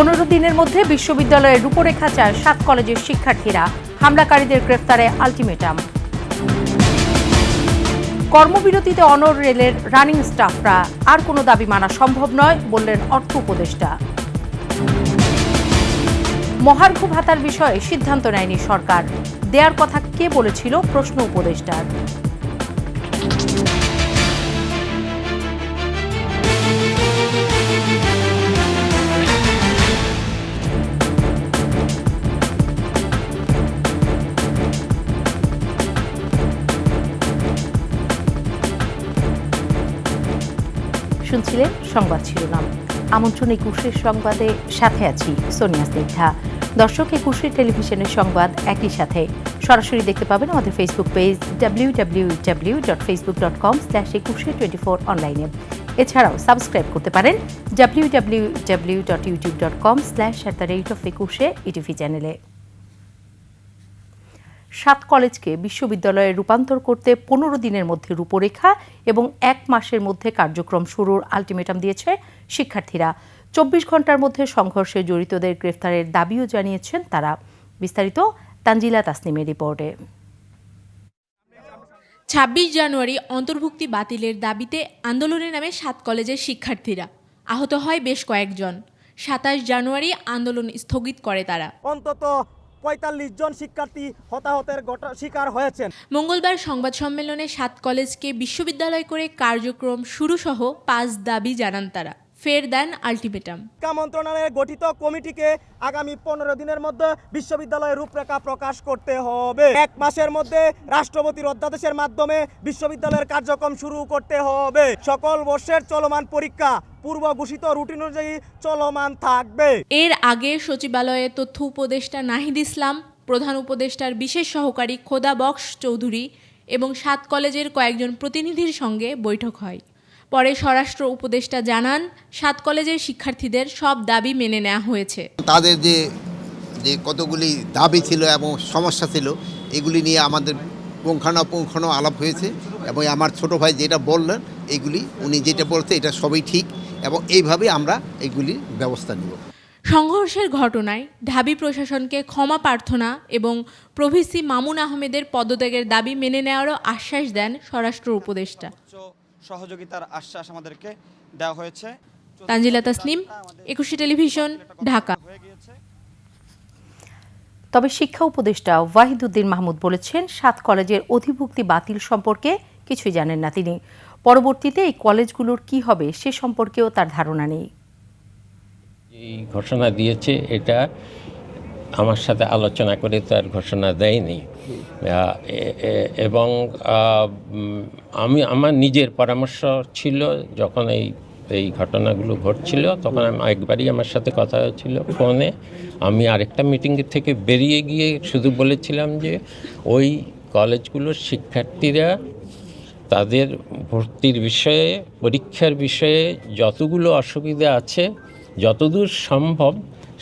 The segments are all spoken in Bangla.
15 দিনের মধ্যে বিশ্ববিদ্যালয়ের রূপরেখা চায় 7 কলেজের শিক্ষার্থীরা। হামলাকারীদের গ্রেফতারে আলটিমেটাম। কর্মবিরতিতে অনড় রেলের রানিং স্টাফরা। আর কোনো দাবি মানা সম্ভব নয় বললেন অর্থ উপদেষ্টা। মহার্ঘ ভাতার বিষয়ে সিদ্ধান্ত নেয়নি সরকার। দেয়ার কথা কে বলেছিল প্রশ্ন উপদেষ্টার। শুনছিলেন সংবাদ শিরোনাম। আমন্ত্রণ একুশের সংবাদে সাথে আছি সোনিয়া স্নিগ্ধা। দর্শক, একুশের টেলিভিশনের সংবাদ একই সাথে সরাসরি দেখতে পাবেন আমাদের ফেসবুক পেজ www.facebook.com/ekushe24 অনলাইনে। এছাড়াও সাবস্ক্রাইব করতে পারেন www.youtube.com/@ekushe ইটিভি চ্যানেলে। 7 কলেজকে বিশ্ববিদ্যালয়ে রূপান্তর করতে 15 দিনের মধ্যে রূপরেখা এবং 1 মাসের মধ্যে কার্যক্রম শুরুর আলটিমেটাম দিয়েছে শিক্ষার্থীরা। 24 ঘন্টার মধ্যে সংঘর্ষে জড়িতদের গ্রেফতারের দাবিও জানিয়েছেন তারা। বিস্তারিত তানজিলা তাসনিমের রিপোর্টে। 26 জানুয়ারি অন্তর্ভুক্তি বাতিলের দাবিতে আন্দোলনে নামে 7 কলেজের শিক্ষার্থীরা। আহত হয় বেশ কয়েকজন। 27 জানুয়ারি আন্দোলন স্থগিত করে তারা। অন্তত 45 জন শিক্ষার্থী হতাহতের শিকার হয়েছেন। মঙ্গলবার সংবাদ সম্মেলনে 7 কলেজকে বিশ্ববিদ্যালয় করে কার্যক্রম শুরু সহ 5 দাবি জানান তারা। ফের দেন আলটিমেটাম। শিক্ষা মন্ত্রণালয়ের গঠিত কমিটিকে আগামী 15 দিনের মধ্যে বিশ্ববিদ্যালয়ের রূপরেখা প্রকাশ করতে হবে। 1 মাসের মধ্যে রাষ্ট্রপতির অধ্যাদেশের মাধ্যমে বিশ্ববিদ্যালয়ের কার্যক্রম শুরু করতে হবে। সকল বর্ষের চলমান পরীক্ষা পূর্ব ঘোষিত রুটিন অনুযায়ী চলমান থাকবে। এর আগে সচিবালয়ে তথ্য উপদেষ্টা নাহিদ ইসলাম, প্রধান উপদেষ্টার বিশেষ সহকারী খোদা বক্স চৌধুরী এবং 7 কলেজের কয়েকজন প্রতিনিধির সঙ্গে বৈঠক হয়। পরে স্বরাষ্ট্র উপদেষ্টা জানান 7 কলেজের শিক্ষার্থীদের সব দাবি মেনে নেওয়া হয়েছে। তাদের যে কতগুলি দাবি ছিল এবং সমস্যা ছিল, এগুলি নিয়ে আমাদের পুঙ্খানুপুঙ্খানু আলাপ হয়েছে এবং আমার ছোট ভাই যেটা বললেন, এগুলি উনি যেটা বলছে এটা সবই ঠিক এবং এইভাবে আমরা এগুলির ব্যবস্থা নেব। সংঘর্ষের ঘটনায় ঢাবি প্রশাসনকে ক্ষমা প্রার্থনা এবং প্রভিসি মামুন আহমেদের পদত্যাগের দাবি মেনে নেওয়ারও আশ্বাস দেন স্বরাষ্ট্র উপদেষ্টা। সহযোগিতার আশ্বাস আমাদেরকে দেওয়া হয়েছে। তানজিলা তাসনিম, একুশে টেলিভিশন, ঢাকা। তবে শিক্ষা উপদেষ্টা ওয়াহিদুদ্দিন মাহমুদ বলেছেন 7 কলেজের অধিভুক্তি বাতিল সম্পর্কে কিছুই জানেন না তিনি। পরবর্তীতে এই কলেজগুলোর কি হবে সে সম্পর্কেও তার ধারণা নেই। এই ঘোষণা দিয়েছে এটা আমার সাথে আলোচনা করে তার ঘোষণা দেয়নি এবং আমার নিজের পরামর্শ ছিল যখন এই ঘটনাগুলো ঘটছিল, তখন একবারই আমার সাথে কথা হয়েছিল ফোনে। আমি আরেকটা মিটিং থেকে বেরিয়ে গিয়ে শুধু বলেছিলাম যে ওই কলেজগুলোর শিক্ষার্থীরা তাদের ভর্তির বিষয়ে, পরীক্ষার বিষয়ে যতগুলো অসুবিধা আছে যতদূর সম্ভব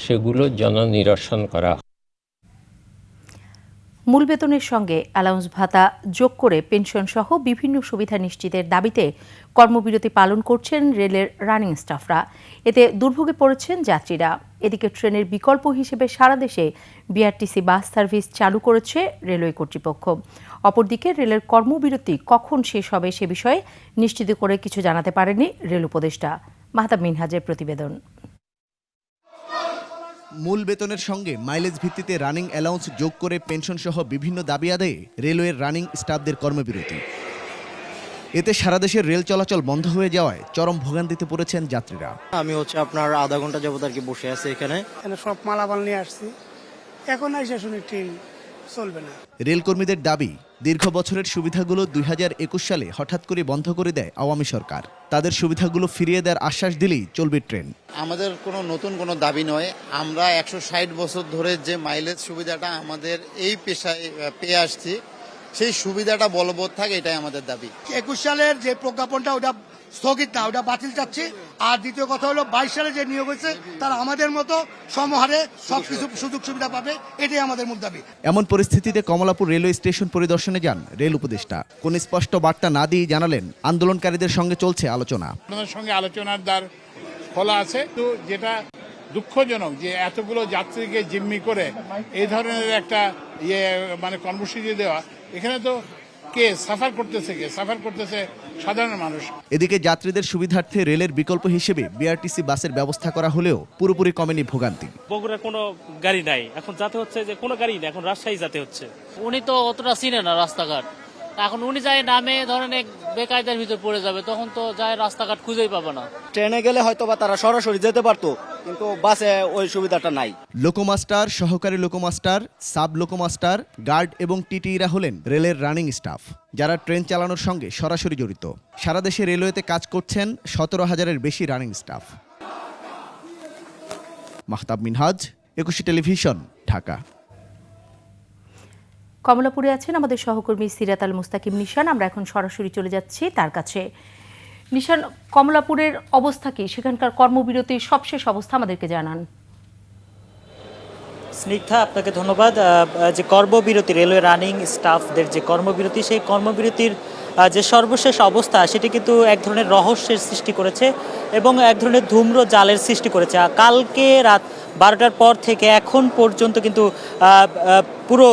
সেগুলো যেন নিরসন করা। মূল বেতনের সঙ্গে অ্যালাউন্স ভাতা যোগ করে পেনশন সহ বিভিন্ন সুবিধা নিশ্চিতের দাবিতে কর্মবিরতি পালন করছেন রেলের রানিং স্টাফরা। এতে দুর্ভোগে পড়েছেন যাত্রীরা। এদিকে ট্রেনের বিকল্প হিসেবে সারা দেশে বিআরটিসি বাস সার্ভিস চালু করেছে রেলওয়ে কর্তৃপক্ষ। অপরদিকে রেলের কর্মবিরতি কখন শেষ হবে সে বিষয়ে নিশ্চিত করে কিছু জানাতে পারেনি রেল উপদেষ্টা। মাহতাব মিনহাজের প্রতিবেদন। মূল বেতনের সঙ্গে মাইলেজ ভিত্তিতে রানিং অ্যালাউন্স যোগ করে পেনশন সহ বিভিন্ন দাবি আদায়ে রেলওয়ের রানিং স্টাফদের কর্মবিরতি। এতে সারা দেশের রেল চলাচল বন্ধ হয়ে যাওয়ায় চরম ভোগান্তিতে পড়েছেন যাত্রীরা। আমি আপনার আধা ঘন্টা যাবত আর কি বসে আছি এখানে সব মালামাল নিয়ে আসছি, এখন এসে শুনি ট্রেন চলবে না। রেলকর্মীদের দাবি, দীর্ঘ বছরের সুবিধাগুলো 2021 সালে হঠাৎ করে বন্ধ করে দেয় আওয়ামী সরকার। তাদের সুবিধাগুলো ফিরিয়ে দেওয়ার আশ্বাস দিলেই চলবে ট্রেন। আমাদের নতুন কোনো দাবি নয়। আমরা 160 বছর ধরে যে মাইলেজ সুবিধাটা আমাদের এই পেশায় পেয়ে আসছি, সেই সুবিধাটা বলবৎ থাকে, এটাই আমাদের দাবি। 21 সালের যে প্রজ্ঞাপনটা ওটা স্থগিত না, ওটা বাতিল চাচ্ছি। আর দ্বিতীয় কথা হলো 22 সালে যে নিয়োগ হয়েছে তারা আমাদের মতো সমহারে সবকিছু সুযোগ সুবিধা পাবে, এটাই আমাদের মূল দাবি। এমন পরিস্থিতিতে কমলাপুর রেলওয়ে স্টেশন পরিদর্শনে যান রেল উপদেষ্টা। কোন স্পষ্ট বার্তা না দিয়ে জানালেন আন্দোলনকারীদের সঙ্গে চলছে আলোচনা। আপনাদের সঙ্গে আলোচনার দ্বার খোলা আছে, তো যেটা দুঃখজনক যে এতগুলো যাত্রীকে জিম্মি করে এই ধরনের একটা মানে কর্মসূচি দেওয়া, এখানে তো কে সাফার করতেছে সাধারণ মানুষ। এদিকে যাত্রীদের সুবিধার্থে রেলের বিকল্প হিসেবে বিআরটিসি বাসের ব্যবস্থা করা হলেও পুরোপুরি কমেনি ভোগান্তি। বগুড়ার কোনো গাড়ি নাই, এখন যাতে হচ্ছে যে কোনো গাড়ি নেই, এখন রাজশাহী যাতে হচ্ছে। উনি তো অতটা চিনে না রাস্তাঘাট, এখন উনি যায় নামে ধরেন এক বেকায়দার ভিতর পড়ে যাবে, তখন তো যায় রাস্তাঘাট খুঁজেই পাবে না। ট্রেনে গেলে হয়তো বা তারা সরাসরি যেতে পারতো, কিন্তু বাসে ওই সুবিধাটা নাই। লোকোমাস্টার, সহকারী লোকোমাস্টার, সাব লোকোমাস্টার, গার্ড এবং টিটিইরা হলেন রেলের রানিং স্টাফ, যারা ট্রেন চালানোর সঙ্গে সরাসরি জড়িত। সারা দেশে রেলওয়েতে কাজ করছেন 17,000-এর বেশি রানিং স্টাফ। মাহতাব মিনহাজ, একুশে টেলিভিশন, ঢাকা। কমলাপুরে আছেন আমাদের সহকর্মী সিরাত আল মুস্তাকিম নিশান। আমরা এখন সরাসরি চলে যাচ্ছি তার কাছে। নিশান, কমলাপুরের অবস্থা কি? সেখানকার কর্মবিরতির সবশেষ অবস্থা আমাদেরকে জানান। স্নিগ্ধা, আপনাকে ধন্যবাদ। যে কর্মবিরতি, রেলওয়ে রানিং স্টাফদের যে কর্মবিরতি, সেই কর্মবিরতির যে সর্বশেষ অবস্থা সেটি কিন্তু এক ধরনের রহস্যের সৃষ্টি করেছে এবং এক ধরনের ধূম্র জালের সৃষ্টি করেছে। কালকে রাত 12টার পর থেকে এখন পর্যন্ত কিন্তু পুরো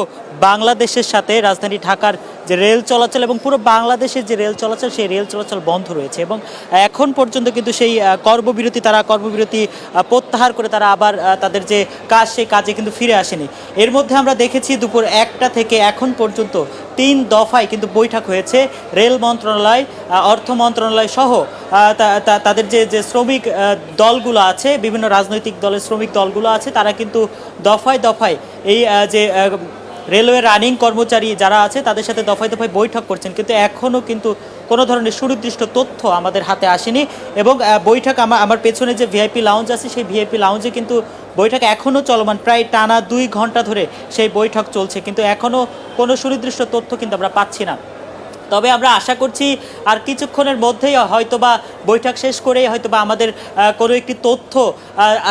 বাংলাদেশের সাথে রাজধানী ঢাকার যে রেল চলাচল এবং পুরো বাংলাদেশের যে রেল চলাচল, সেই রেল চলাচল বন্ধ রয়েছে এবং এখন পর্যন্ত কিন্তু সেই কর্মবিরতি প্রত্যাহার করে তারা আবার তাদের যে কাজ, সেই কাজে কিন্তু ফিরে আসেনি। এর মধ্যে আমরা দেখেছি দুপুর 1টা থেকে এখন পর্যন্ত 3 দফায় কিন্তু বৈঠক হয়েছে রেল মন্ত্রণালয়, অর্থ মন্ত্রণালয় সহ তাদের যে শ্রমিক দলগুলো আছে, বিভিন্ন রাজনৈতিক দলের শ্রমিক দলগুলো আছে, তারা কিন্তু দফায় দফায় এই যে রেলওয়ে রানিং কর্মচারী যারা আছে তাদের সাথে দফায় দফায় বৈঠক করছেন, কিন্তু এখনও কিন্তু কোনো ধরনের সুনির্দিষ্ট তথ্য আমাদের হাতে আসেনি। এবং বৈঠক আমার পেছনে যে ভিআইপি লাউঞ্জ আছে, সেই ভিআইপি লাউঞ্জে কিন্তু বৈঠক এখনও চলমান, প্রায় টানা 2 ঘন্টা ধরে সেই বৈঠক চলছে, কিন্তু এখনও কোনো সুনির্দিষ্ট তথ্য কিন্তু আমরা পাচ্ছি না। তবে আমরা আশা করছি আর কিছুক্ষণের মধ্যেই হয়তোবা বৈঠক শেষ করে হয়তোবা আমাদের কোনো একটি তথ্য,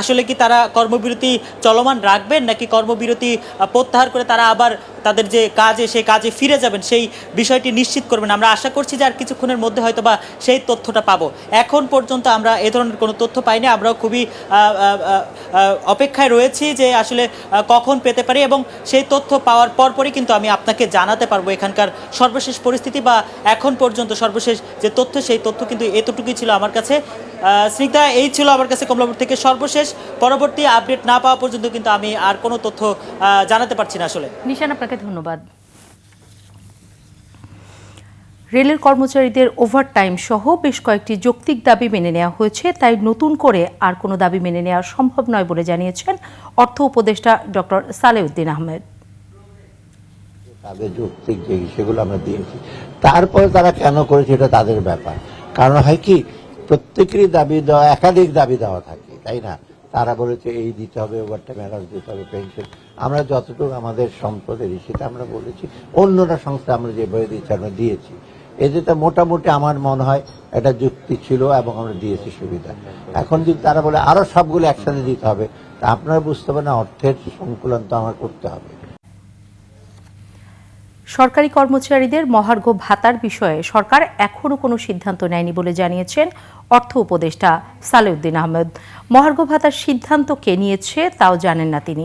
আসলে কি তারা কর্মবিরতি চলমান রাখবেন নাকি কর্মবিরতি প্রত্যাহার করে তারা আবার তাদের যে কাজে, সেই কাজে ফিরে যাবেন, সেই বিষয়টি নিশ্চিত করবেন। আমরা আশা করছি যে আর কিছুক্ষণের মধ্যে হয়তোবা সেই তথ্যটা পাবো। এখন পর্যন্ত আমরা এ ধরনের কোনো তথ্য পাইনি। আমরাও খুবই অপেক্ষায় রয়েছি যে আসলে কখন পেতে পারি এবং সেই তথ্য পাওয়ার পরপরই কিন্তু আমি আপনাকে জানাতে পারবো এখানকার সর্বশেষ পরিস্থিতি বা এখন পর্যন্ত সর্বশেষ যে তথ্য, সেই তথ্য কিন্তু এতটুকুই ছিল আমার কাছে। স্নিগ্ধা, এই ছিল আমার কাছে কমলাপুর থেকে সর্বশেষ। পরবর্তী আপডেট না পাওয়া পর্যন্ত কিন্তু আমি আর কোনো তথ্য জানাতে পারছি না। আসলে নিশান, আপনাকে ধন্যবাদ। রেলের কর্মচারীদের ওভারটাইম সহ বেশ কয়েকটি যৌক্তিক দাবি মেনে নেওয়া হয়েছে, তাই নতুন করে আর কোনো দাবি মেনে নেওয়া সম্ভব নয় বলে জানিয়েছেন অর্থ উপদেষ্টা ডক্টর সালেউদ্দিন আহমেদ। তাদের যৌক্তিক যে সেগুলো আমরা দিয়েছি, তারপরে তারা কেন করেছে এটা তাদের ব্যাপার। কারণ হয় কি, প্রত্যেকেরই দাবি দেওয়া, একাধিক দাবি দেওয়া থাকে, তাই না? তারা বলেছে এই দিতে হবে, ওভারটাইম অ্যালাউন্স দিতে হবে, পেনশন। আমরা যতটুকু আমাদের সম্পদের সেটা আমরা বলেছি, অন্যরা সংস্থা আমরা যেভাবে দিচ্ছি আমরা দিয়েছি। এতে মোটামুটি আমার মনে হয় এটা যুক্তি ছিল এবং আমরা দিয়েছি সুবিধা। এখন যদি তারা বলে আরো সবগুলো একসাথে দিতে হবে, তা আপনারা বুঝতে পারেন না, অর্থের সংকুলন তো আমার করতে হবে। সরকারি কর্মচারীদের মহার্ঘ ভাতার বিষয়ে সরকার এখনও কোনো সিদ্ধান্ত নেয়নি বলে জানিয়েছেন অর্থ উপদেষ্টা সালেউদ্দিন আহমেদ। মহার্ঘ ভাতার সিদ্ধান্ত কে নিয়েছে তাও জানেন না তিনি।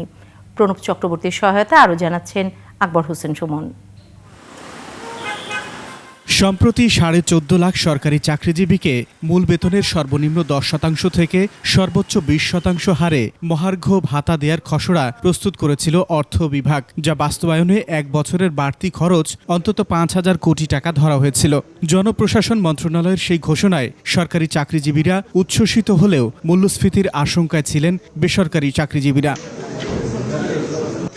প্রণব চক্রবর্তীর সহায়তা আরও জানাচ্ছেন আকবর হোসেন সুমন। সম্প্রতি 14.5 লাখ সরকারি চাকরিজীবীকে মূল বেতনের সর্বনিম্ন 10% থেকে সর্বোচ্চ 20% হারে মহার্ঘ ভাতা দেওয়ার খসড়া প্রস্তুত করেছিল অর্থ বিভাগ, যা বাস্তবায়নে 1 বছরের বাড়তি খরচ অন্তত 5,000 কোটি টাকা ধরা হয়েছিল। জনপ্রশাসন মন্ত্রণালয়ের সেই ঘোষণায় সরকারি চাকরিজীবীরা উচ্ছ্বসিত হলেও মূল্যস্ফীতির আশঙ্কায় ছিলেন বেসরকারি চাকরিজীবীরা।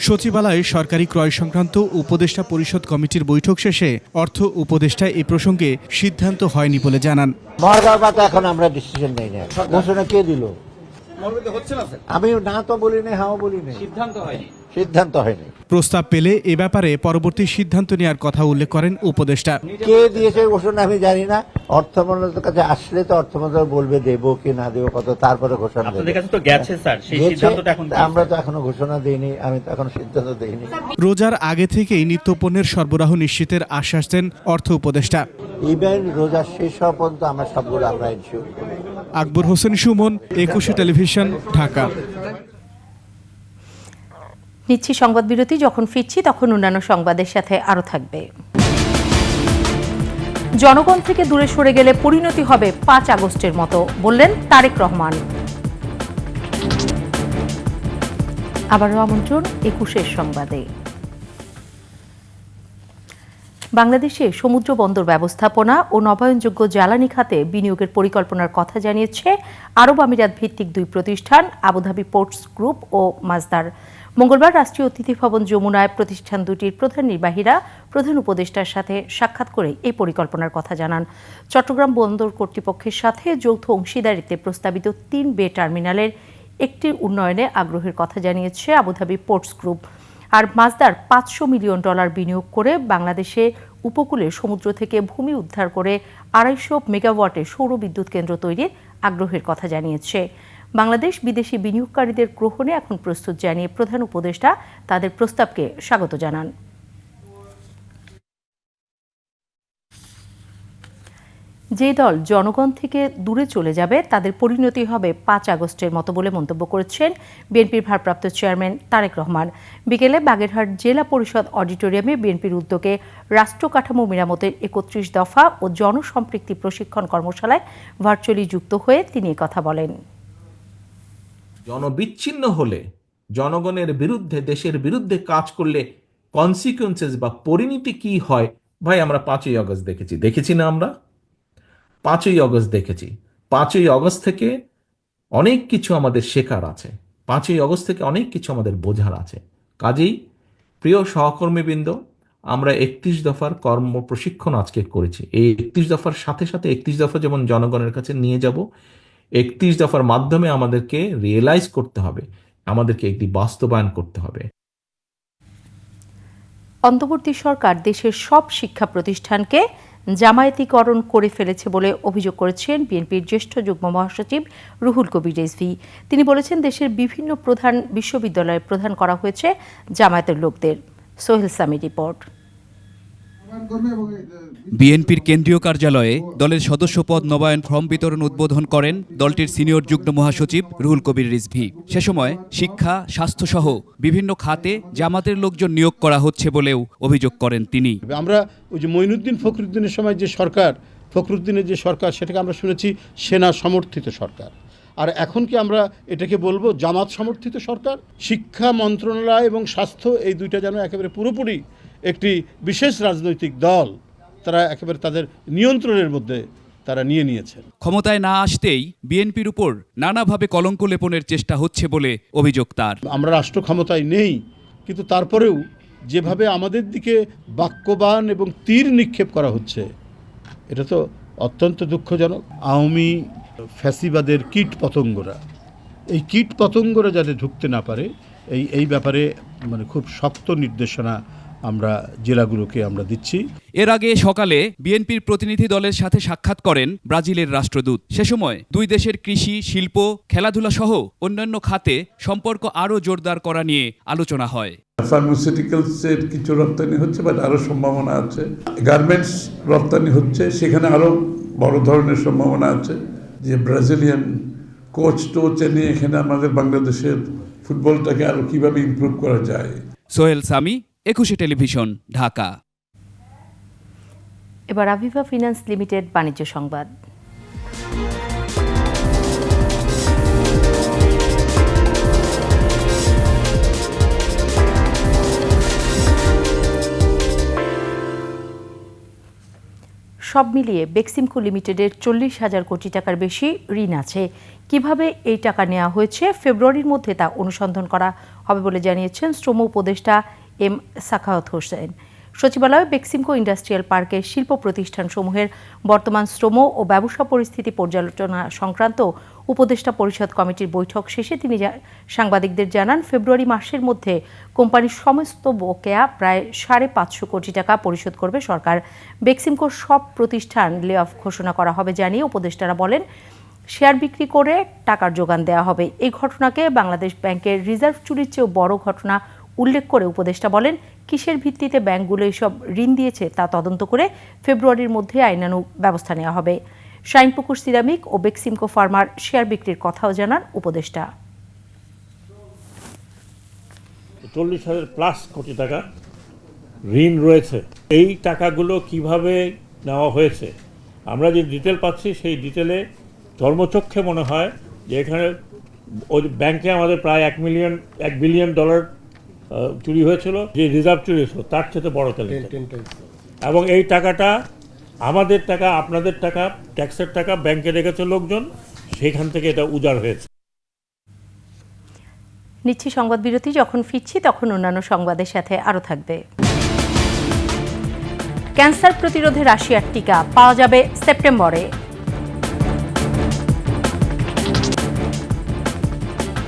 সচিবালয়ে সরকারি ক্রয় সংক্রান্ত উপদেষ্টা পরিষদ কমিটির বৈঠক শেষে অর্থ উপদেষ্টা এ প্রসঙ্গে সিদ্ধান্ত হয়নি বলে জানান। মহার্ঘ ভাতা এখন আমরা ডিসিশন নেই না, ঘোষণা কে দিল? আমি না তো বলি নাই, হাও বলি নাই, সিদ্ধান্ত হয়নি। সিদ্ধান্ত হয়নি। প্রস্তাব পেলে এ ব্যাপারে পরবর্তী সিদ্ধান্ত নেওয়ার কথা উল্লেখ করেন উপদেষ্টা। কে দিয়েছে ঘোষণা আমি জানি না, অর্থ মন্ত্রণালয়ের কাছে আসলে তো অর্থ মন্ত্রণালয় বলবে দেবো কি না দেবো কত, তারপরে ঘোষণা দেবে। আমরা তো এখনো ঘোষণা দিইনি, আমি তো এখনো সিদ্ধান্ত দিইনি। রোজার আগে থেকেই নিত্যপণ্যের সরবরাহ নিশ্চিতের আশ্বাস দেন অর্থ উপদেষ্টা। ইভেন রোজা শেষ হওয়া পর্যন্ত সবগুলো আমরা ইনশিওর করি। আকবর হোসেন সুমন, 21 টেলিভিশন, ঢাকা। নিচ্ছি সংবাদ বিরতি, যখন ফিরছি তখন অন্যান্য সংবাদের সাথে আরও থাকবে। জনগণ থেকে দূরে সরে গেলে পরিণতি হবে 5 আগস্টের মতো, বললেন তারেক রহমান। আবারও আমন্ত্রণ 21 সংবাদে। বাংলাদেশে সমুদ্র বন্দর ব্যবস্থাপনা ও নবায়নযোগ্য জ্বালানি খাতে বিনিয়োগের পরিকল্পনার কথা জানিয়েছে আরব আমিরাত ভিত্তিক 2 প্রতিষ্ঠান আবুধাবি পোর্টস গ্রুপ ও মাজদার। মঙ্গলবার রাষ্ট্রীয় অতিথি ভবন যমুনায় প্রতিষ্ঠান দুটির প্রধান নির্বাহীরা প্রধান উপদেষ্টার সাথে সাক্ষাৎ করে এই পরিকল্পনার কথা জানান। চট্টগ্রাম বন্দর কর্তৃপক্ষের সাথে যৌথ অংশীদারিত্বে প্রস্তাবিত 3 বে টার্মিনালের একটির উন্নয়নে আগ্রহের কথা জানিয়েছে আবুধাবি পোর্টস গ্রুপ। আর মাজদার $500 মিলিয়ন বিনিয়োগ করে বাংলাদেশে উপকূলে সমুদ্র থেকে ভূমি উদ্ধার করে 250 মেগাওয়াটের সৌর বিদ্যুৎ কেন্দ্র তৈরির আগ্রহের কথা জানিয়েছে। বাংলাদেশ বিদেশি বিনিয়োগকারীদের গ্রহণে এখন প্রস্তুত জানিয়ে প্রধান উপদেষ্টা তাদের প্রস্তাবকে স্বাগত জানান। যে দল জনগণ থেকে দূরে চলে যাবে তাদের পরিণতি হবে 5 আগস্টের মতো বলে মন্তব্য করেছেন বিএনপির ভারপ্রাপ্ত চেয়ারম্যান তারেক রহমান। বিকেলে বাগেরহাট জেলা পরিষদ অডিটোরিয়ামে বিএনপির উদ্যোগে রাষ্ট্র কাঠামো মেরামতের 31 দফা ও জনসম্পৃক্তি প্রশিক্ষণ কর্মশালায় ভার্চুয়ালি যুক্ত হয়ে তিনি কথা বলেন। জনবিচ্ছিন্ন হলে, জনগণের বিরুদ্ধে, দেশের বিরুদ্ধে কাজ করলে কনসিকুয়েন্সেস বা পরিণতি কি হয়, ভাই আমরা 5ই আগস্ট দেখেছি না? আমরা 5ই আগস্ট দেখেছি। 5ই আগস্ট থেকে অনেক কিছু আমাদের শেখার আছে, 5ই আগস্ট থেকে অনেক কিছু আমাদের বোঝার আছে। কাজেই প্রিয় সহকর্মীবৃন্দ, আমরা 31 দফার কর্ম প্রশিক্ষণ আজকে করেছি। এই 31 দফার সাথে সাথে 31 দফা যেমন জনগণের কাছে নিয়ে যাব, 31 দফার মাধ্যমে আমাদেরকে রিয়েলাইজ করতে হবে, আমাদেরকে একটি বাস্তবায়ন করতে হবে। অন্তর্বর্তী সরকার দেশের সব শিক্ষা প্রতিষ্ঠানকে জামায়াতিকরণ করে ফেলেছে বলে অভিযোগ করেছেন বিএনপির জ্যেষ্ঠ যুগ্ম মহাসচিব রুহুল কবির রিজভী। তিনি বলেছেন, দেশের বিভিন্ন প্রধান বিশ্ববিদ্যালয়ে প্রদান করা হয়েছে জামায়াতের লোকদের। সোহেল সামি রিপোর্ট। বিএনপির কেন্দ্রীয় কার্যালয়ে দলের সদস্যপদ নবায়ন ফর্ম বিতরণ উদ্বোধন করেন দলটির সিনিয়র যুগ্ম মহাসচিব রুহুল কবির রিজভী। সে সময় শিক্ষা, স্বাস্থ্যসহ বিভিন্ন খাতে জামাতের লোকজন নিয়োগ করা হচ্ছে বলেও অভিযোগ করেন তিনি। আমরা ওই যে মঈনুদ্দিন ফখরুদ্দিনের সময় যে সরকার, ফখরুদ্দিনের যে সরকার, সেটাকে আমরা শুনেছি সেনা সমর্থিত সরকার। আর এখন কি আমরা এটাকে বলবো জামাত সমর্থিত সরকার? শিক্ষা মন্ত্রণালয় এবং স্বাস্থ্য, এই দুইটা যেন একেবারে পুরোপুরি একটি বিশেষ রাজনৈতিক দল, তারা একেবারে তাদের নিয়ন্ত্রণের মধ্যে তারা নিয়েছেন। ক্ষমতায় না আসতেই বিএনপির উপর নানাভাবে কলঙ্ক লেপনের চেষ্টা হচ্ছে বলে অভিযোগ তার। আমরা রাষ্ট্র ক্ষমতায় নেই, কিন্তু তারপরেও যেভাবে আমাদের দিকে বাক্যবান এবং তীর নিক্ষেপ করা হচ্ছে, এটা তো অত্যন্ত দুঃখজনক। আওয়ামী ফ্যাসিবাদের কীট পতঙ্গরা, এই কীট পতঙ্গরা যাতে ঢুকতে না পারে, এই ব্যাপারে মানে খুব শক্ত নির্দেশনা আমরা জেলাগুলোকে আমরা দিচ্ছি। এর আগে সকালে বিএনপির প্রতিনিধি দলের সাথে সাক্ষাৎ করেন ব্রাজিলের রাষ্ট্রদূত। সে সময় দুই দেশের কৃষি, শিল্প, খেলাধুলা সহ অন্যান্য খাতে সম্পর্ক আরও জোরদার করা নিয়ে আলোচনা হয়। ফার্মাসিউটিক্যালসের কিছু রপ্তানি হচ্ছে, বাট আরও সম্ভাবনা আছে। গার্মেন্টস রপ্তানি হচ্ছে, সেখানে আরও বড় ধরনের সম্ভাবনা আছে। যে ব্রাজিলিয়ান কোচ নিয়ে এখানে আমাদের বাংলাদেশের ফুটবলটাকে আরও কীভাবে ইমপ্রুভ করা যায়। সোহেল সামি, 21 টেলিভিশন, ঢাকা। এবার আভিভা ফিন্যান্স লিমিটেড বাণিজ্য সংবাদ। সব মিলিয়ে বেক্সিমকো লিমিটেডের 40,000 কোটি টাকার বেশি ঋণ আছে। কিভাবে এই টাকা নেওয়া হয়েছে ফেব্রুয়ারির মধ্যে তা অনুসন্ধান করা হবে বলে জানিয়েছেন শ্রম উপদেষ্টা এম সাখাওয়াত হোসেন। সচিবালয়ে বেক্সিমকো ইন্ডাস্ট্রিয়াল পার্কের শিল্প প্রতিষ্ঠানসমূহের বর্তমান শ্রম ও ব্যবসা পরিস্থিতি পর্যালোচনা সংক্রান্ত উপদেষ্টা পরিষদ কমিটির বৈঠক শেষে তিনি সাংবাদিকদের জানান, ফেব্রুয়ারি মাসের মধ্যে কোম্পানির সমস্ত বকেয়া প্রায় 550 কোটি টাকা পরিশোধ করবে সরকার। বেক্সিমকোর সব প্রতিষ্ঠান লে অফ ঘোষণা করা হবে জানিয়ে উপদেষ্টারা বলেন, শেয়ার বিক্রি করে টাকার যোগান দেওয়া হবে। এই ঘটনাকে বাংলাদেশ ব্যাংকের রিজার্ভ চুরির চেয়েও বড় ঘটনা উল্লেখ করে উপদেষ্টা বলেন, কিসের ভিত্তিতে ব্যাংকগুলো এসব ঋণ দিয়েছে তা তদন্ত করে ফেব্রুয়ারির মধ্যে আইনানুগ ব্যবস্থা নেওয়া হবে। শাইনপুকুর সিরামিক ও বেক্সিমকো ফার্মার শেয়ার বিক্রির কথাও জানান উপদেষ্টা। 40,000+ কোটি টাকা ঋণ রয়েছে। এই টাকাগুলো কিভাবে নেওয়া হয়েছে আমরা যে ডিটেল পাচ্ছি, সেই ডিটেলে চর্মচক্ষে মনে হয় যে এখানে ওই ব্যাংকে আমাদের প্রায় $1 বিলিয়ন চুরি হয়েছিল, যে রিজার্ভ চুরি হয়েছিল তার চেয়ে বড় কেলেঙ্কারি। এবং এই টাকাটা আমাদের টাকা, আপনাদের টাকা, ট্যাক্সের টাকা ব্যাংকে রেখেছে লোকজন, সেখান থেকে এটা উজাড় হয়েছে। নিচ্ছি সংবাদ বিরতি, যখন ফিরছি তখন অন্যান্য সংবাদের সাথে আরও থাকবে। ক্যান্সার প্রতিরোধে রাশিয়ার টিকা পাওয়া যাবে সেপ্টেম্বরে।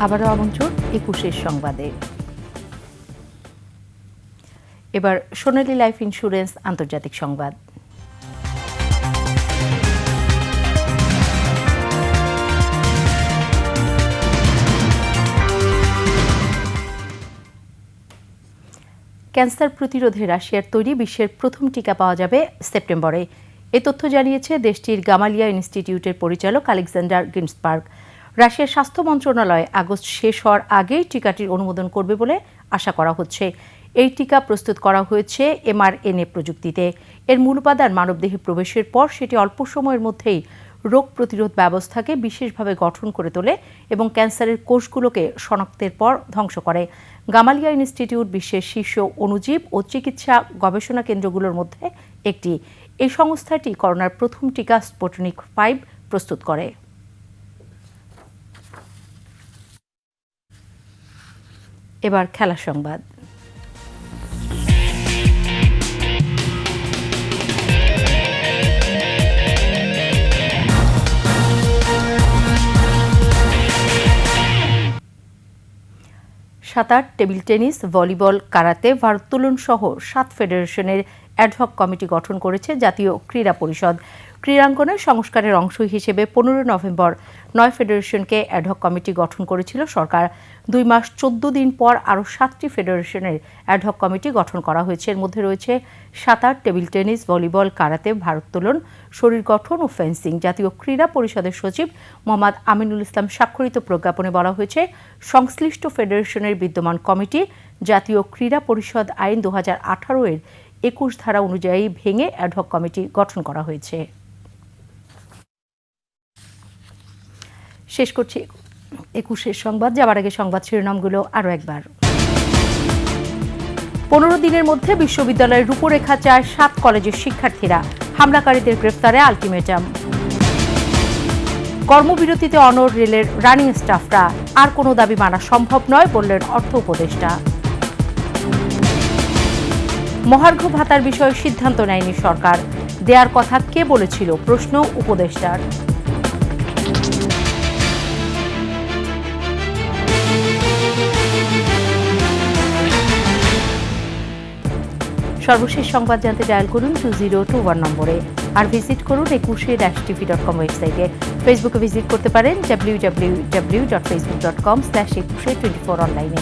আবারও আমন্ত্রণ 21 সংবাদে। এবার সোনালী লাইফ ইন্স্যুরেন্স আন্তর্জাতিক সংবাদ। ক্যান্সার প্রতিরোধে রাশিয়ার তৈরি বিশ্বের প্রথম টিকা পাওয়া যাবে সেপ্টেম্বরে। এ তথ্য জানিয়েছে দেশটির গামালিয়া ইনস্টিটিউটের পরিচালক আলেকজান্ডার গিন্সবার্গ। রাশিয়ার স্বাস্থ্য মন্ত্রণালয় আগস্ট শেষ হওয়ার আগেই টিকাটির অনুমোদন করবে বলে আশা করা হচ্ছে। এই টিকা প্রস্তুত করা হয়েছে mRNA প্রযুক্তিতে। এর মূল উপাদান মানবদেহে প্রবেশের পর সেটি অল্প সময়ের মধ্যেই রোগ প্রতিরোধ ব্যবস্থাকে বিশেষভাবে গঠন করে তোলে এবং ক্যান্সারের কোষগুলোকে শনাক্তের পর ধ্বংস করে। গামালিয়া ইনস্টিটিউট বিশ্বের শীর্ষ অণুজীব ও চিকিৎসা গবেষণা কেন্দ্রগুলোর মধ্যে একটি। এই সংস্থাটি করোনার প্রথম টিকা স্পুটনিক 5 প্রস্তুত করে। এবার খেলার সংবাদ। সাঁতার, টেবিল টেনিস, ভলিবল, কারাতে, ভারোত্তোলন সহ 7 ফেডারেশনের অ্যাডহক কমিটি গঠন করেছে জাতীয় ক্রীড়া পরিষদ। ক্রীড়াঙ্গনের সংস্কারের অংশ হিসেবে 15 নভেম্বর 9 ফেডারেশনকে অ্যাডহক কমিটি গঠন করেছিল সরকার। 2 মাস 14 দিন পর আরও 7টি ফেডারেশনের অ্যাডহক কমিটি গঠন করা হয়েছে। এর মধ্যে রয়েছে সাঁতার, টেবিল টেনিস, ভলিবল, কারাতে, ভারোত্তোলন, শরীর গঠন ও ফেন্সিং। জাতীয় ক্রীড়া পরিষদের সচিব মোহাম্মদ আমিনুল ইসলাম স্বাক্ষরিত প্রজ্ঞাপনে বলা হয়েছে, সংশ্লিষ্ট ফেডারেশনের বিদ্যমান কমিটি জাতীয় ক্রীড়া পরিষদ আইন 2018 এর 21 ধারা অনুযায়ী ভেঙে অ্যাডহক কমিটি গঠন করা হয়েছে। শেষ করছি 21 সংবাদ। যাবার আগে সংবাদ শিরোনামগুলো আরও একবার। 15 দিনের মধ্যে বিশ্ববিদ্যালয়ের রূপরেখা চায় 7 কলেজের শিক্ষার্থীরা। হামলাকারীদের গ্রেফতারে আলটিমেটাম। কর্মবিরতিতে অনড় রেলের রানিং স্টাফরা। আর কোনো দাবি মানা সম্ভব নয় বললেন অর্থ উপদেষ্টা। মহার্ঘ ভাতার বিষয়ে সিদ্ধান্ত নেয়নি সরকার। দেয়ার কথা কে বলেছিল, প্রশ্ন উপদেষ্টার। সর্বশেষ সংবাদ জানতে ডায়াল করুন 2021 নম্বরে, আর ভিজিট করুন 21-tv.com ওয়েবসাইটে। ফেসবুকে ভিজিট করতে পারেন www.facebook.com/2124 অনলাইনে।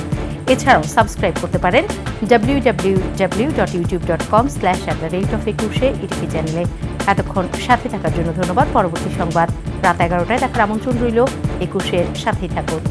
এছাড়াও সাবস্ক্রাইব করতে পারেন www.youtube.com/@21 ইটিভি চ্যানেলে। এতক্ষণ সাথে থাকার জন্য ধন্যবাদ। পরবর্তী সংবাদ রাত 11টায় দেখার আমন্ত্রণ রইল। 21-এর সাথেই থাকুন।